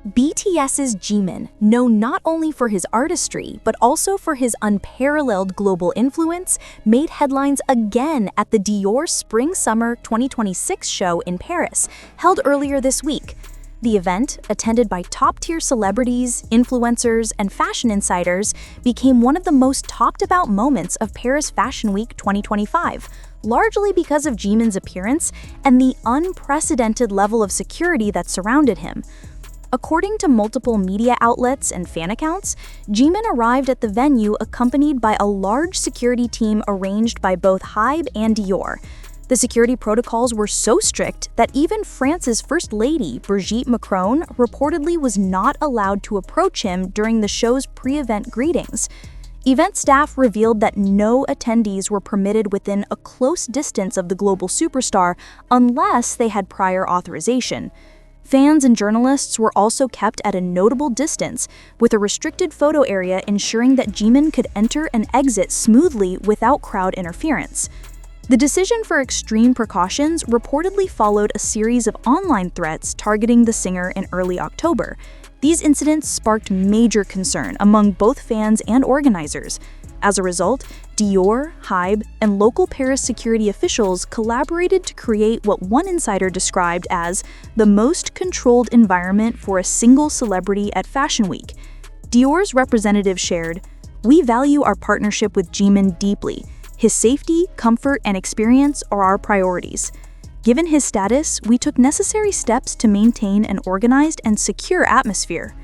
BTS's Jimin, known not only for his artistry but also for his unparalleled global influence, made headlines again at the Dior Spring-Summer 2026 show in Paris, held earlier this week. The event, attended by top-tier celebrities, influencers, and fashion insiders, became one of the most talked-about moments of Paris Fashion Week 2025, largely because of Jimin's appearance and the unprecedented level of security that surrounded him. According to multiple media outlets and fan accounts, Jimin arrived at the venue accompanied by a large security team arranged by both Hybe and Dior. The security protocols were so strict that even France's First Lady, Brigitte Macron, reportedly was not allowed to approach him during the show's pre-event greetings. Event staff revealed that no attendees were permitted within a close distance of the global superstar unless they had prior authorization. Fans and journalists were also kept at a notable distance, with a restricted photo area ensuring that Jimin could enter and exit smoothly without crowd interference. The decision for extreme precautions reportedly followed a series of online threats targeting the singer in early October. These incidents sparked major concern among both fans and organizers. As a result, Dior, Hybe, and local Paris security officials collaborated to create what one insider described as the most controlled environment for a single celebrity at Fashion Week. Dior's representative shared, "We value our partnership with Jimin deeply. His safety, comfort, and experience are our priorities. Given his status, we took necessary steps to maintain an organized and secure atmosphere."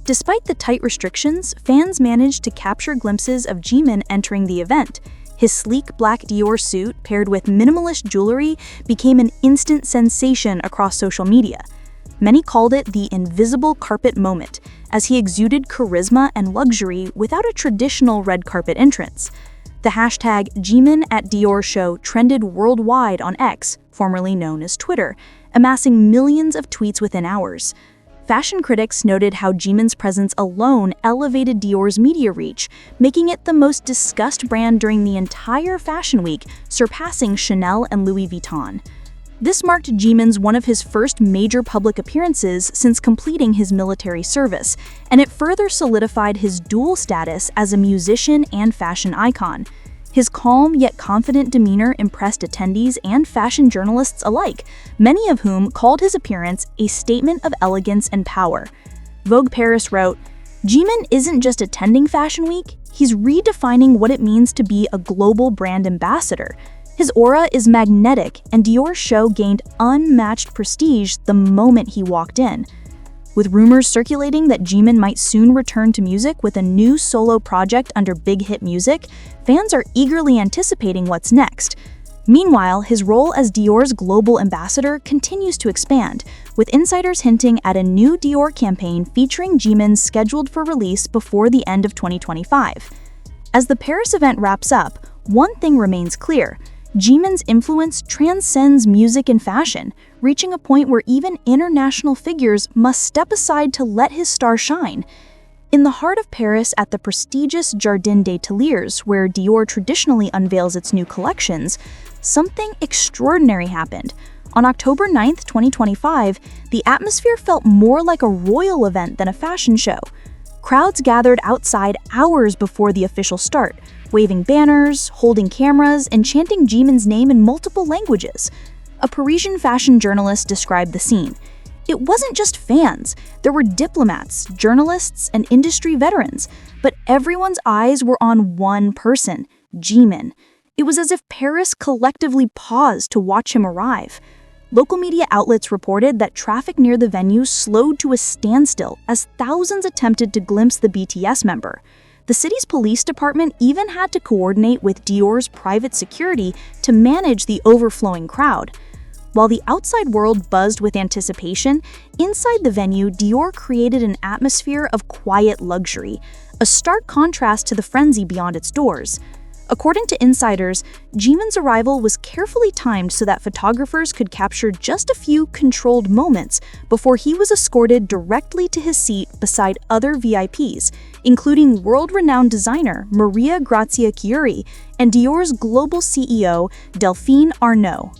Despite the tight restrictions, fans managed to capture glimpses of Jimin entering the event. His sleek black Dior suit, paired with minimalist jewelry, became an instant sensation across social media. Many called it the invisible carpet moment, as he exuded charisma and luxury without a traditional red carpet entrance. The hashtag #JiminAtDiorShow trended worldwide on X, formerly known as Twitter, amassing millions of tweets within hours. Fashion critics noted how Jimin's presence alone elevated Dior's media reach, making it the most discussed brand during the entire Fashion Week, surpassing Chanel and Louis Vuitton. This marked Jimin's one of his first major public appearances since completing his military service, and it further solidified his dual status as a musician and fashion icon. His calm yet confident demeanor impressed attendees and fashion journalists alike, many of whom called his appearance a statement of elegance and power. Vogue Paris wrote, "Jimin isn't just attending Fashion Week, he's redefining what it means to be a global brand ambassador. His aura is magnetic, and Dior's show gained unmatched prestige the moment he walked in." With rumors circulating that Jimin might soon return to music with a new solo project under Big Hit Music, fans are eagerly anticipating what's next. Meanwhile, his role as Dior's global ambassador continues to expand, with insiders hinting at a new Dior campaign featuring Jimin scheduled for release before the end of 2025. As the Paris event wraps up, one thing remains clear: Jimin's influence transcends music and fashion, reaching a point where even international figures must step aside to let his star shine. In the heart of Paris at the prestigious Jardin des Tuileries, where Dior traditionally unveils its new collections, something extraordinary happened. On October 9th, 2025, the atmosphere felt more like a royal event than a fashion show. Crowds gathered outside hours before the official start, waving banners, holding cameras, and chanting Jimin's name in multiple languages. A Parisian fashion journalist described the scene. "It wasn't just fans. There were diplomats, journalists, and industry veterans, but everyone's eyes were on one person, Jimin. It was as if Paris collectively paused to watch him arrive." Local media outlets reported that traffic near the venue slowed to a standstill as thousands attempted to glimpse the BTS member. The city's police department even had to coordinate with Dior's private security to manage the overflowing crowd. While the outside world buzzed with anticipation, inside the venue, Dior created an atmosphere of quiet luxury, a stark contrast to the frenzy beyond its doors. According to insiders, Jimin's arrival was carefully timed so that photographers could capture just a few controlled moments before he was escorted directly to his seat beside other VIPs, including world-renowned designer Maria Grazia Chiuri and Dior's global CEO, Delphine Arnault.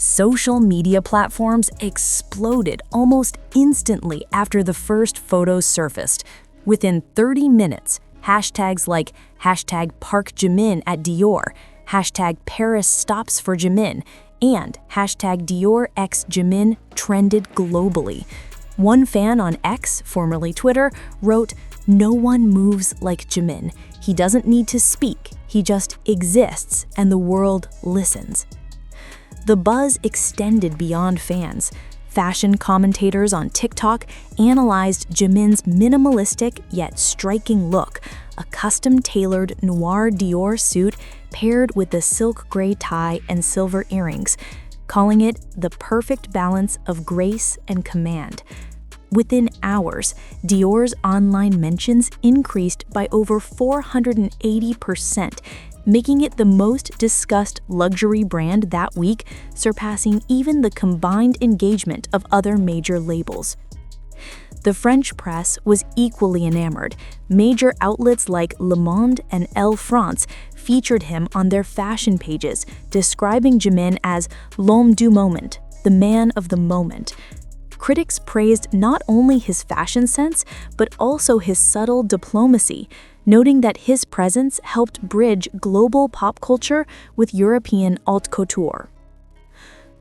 Social media platforms exploded almost instantly after the first photos surfaced. Within 30 minutes, hashtags like #ParkJimin at Dior, #Paris stops for Jimin, and #Dior x Jimin trended globally. One fan on X, formerly Twitter, wrote, "No one moves like Jimin. He doesn't need to speak, he just exists and the world listens." The buzz extended beyond fans. Fashion commentators on TikTok analyzed Jimin's minimalistic yet striking look, a custom-tailored noir Dior suit paired with the silk gray tie and silver earrings, calling it the perfect balance of grace and command. Within hours, Dior's online mentions increased by over 480%, making it the most discussed luxury brand that week, surpassing even the combined engagement of other major labels. The French press was equally enamored. Major outlets like Le Monde and Elle France featured him on their fashion pages, describing Jimin as l'homme du moment, the man of the moment. Critics praised not only his fashion sense, but also his subtle diplomacy, noting that his presence helped bridge global pop culture with European haute couture.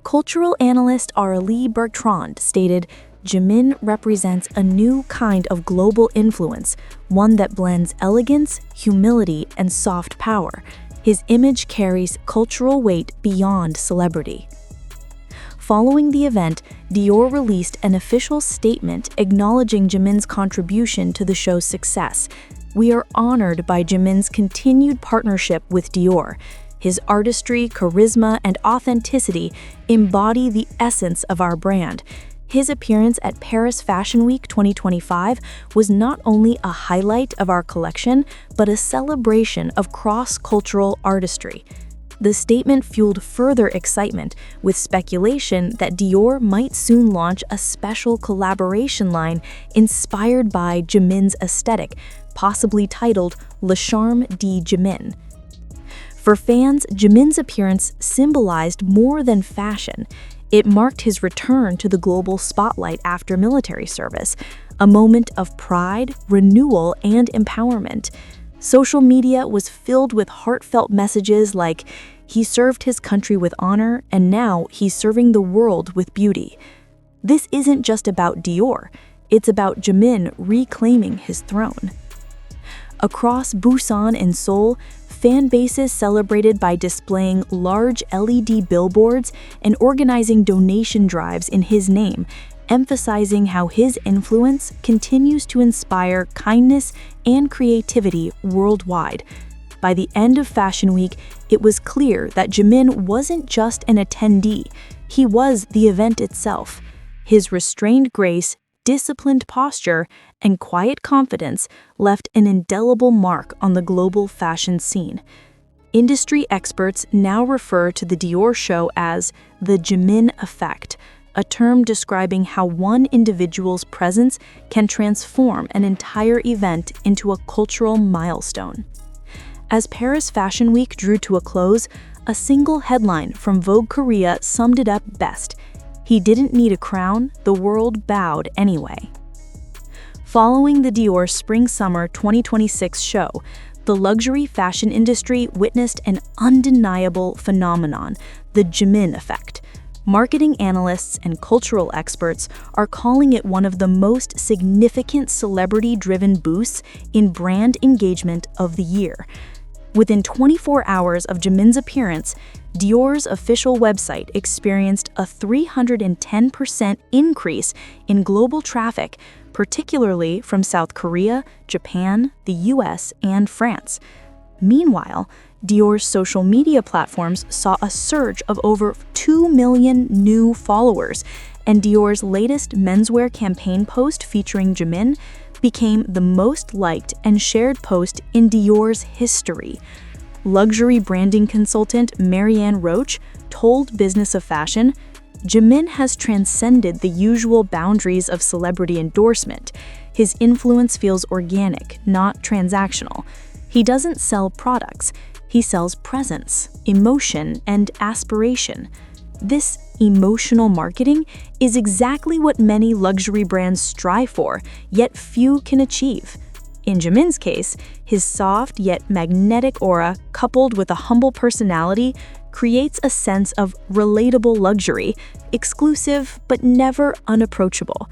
Cultural analyst Aurélie Bertrand stated, "Jimin represents a new kind of global influence, one that blends elegance, humility, and soft power. His image carries cultural weight beyond celebrity." Following the event, Dior released an official statement acknowledging Jimin's contribution to the show's success. "We are honored by Jimin's continued partnership with Dior. His artistry, charisma, and authenticity embody the essence of our brand. His appearance at Paris Fashion Week 2025 was not only a highlight of our collection, but a celebration of cross-cultural artistry." The statement fueled further excitement, with speculation that Dior might soon launch a special collaboration line inspired by Jimin's aesthetic, possibly titled Le Charme de Jimin. For fans, Jimin's appearance symbolized more than fashion. It marked his return to the global spotlight after military service, a moment of pride, renewal, and empowerment. Social media was filled with heartfelt messages like, "He served his country with honor, and now he's serving the world with beauty." This isn't just about Dior, it's about Jimin reclaiming his throne. Across Busan and Seoul, fan bases celebrated by displaying large LED billboards and organizing donation drives in his name, emphasizing how his influence continues to inspire kindness and creativity worldwide. By the end of Fashion Week, it was clear that Jimin wasn't just an attendee, he was the event itself. His restrained grace, disciplined posture, and quiet confidence left an indelible mark on the global fashion scene. Industry experts now refer to the Dior show as the Jimin effect, a term describing how one individual's presence can transform an entire event into a cultural milestone. As Paris Fashion Week drew to a close, a single headline from Vogue Korea summed it up best: "He didn't need a crown, the world bowed anyway." Following the Dior Spring-Summer 2026 show, the luxury fashion industry witnessed an undeniable phenomenon, the Jimin effect. Marketing analysts and cultural experts are calling it one of the most significant celebrity-driven boosts in brand engagement of the year. Within 24 hours of Jimin's appearance, Dior's official website experienced a 310% increase in global traffic, particularly from South Korea, Japan, the US, and France. Meanwhile, Dior's social media platforms saw a surge of over 2 million new followers, and Dior's latest menswear campaign post featuring Jimin became the most liked and shared post in Dior's history. Luxury branding consultant Marianne Roach told Business of Fashion, "Jimin has transcended the usual boundaries of celebrity endorsement. His influence feels organic, not transactional. He doesn't sell products. He sells presence, emotion, and aspiration. This emotional marketing is exactly what many luxury brands strive for, yet few can achieve. In Jimin's case, his soft yet magnetic aura, coupled with a humble personality, creates a sense of relatable luxury, exclusive but never unapproachable.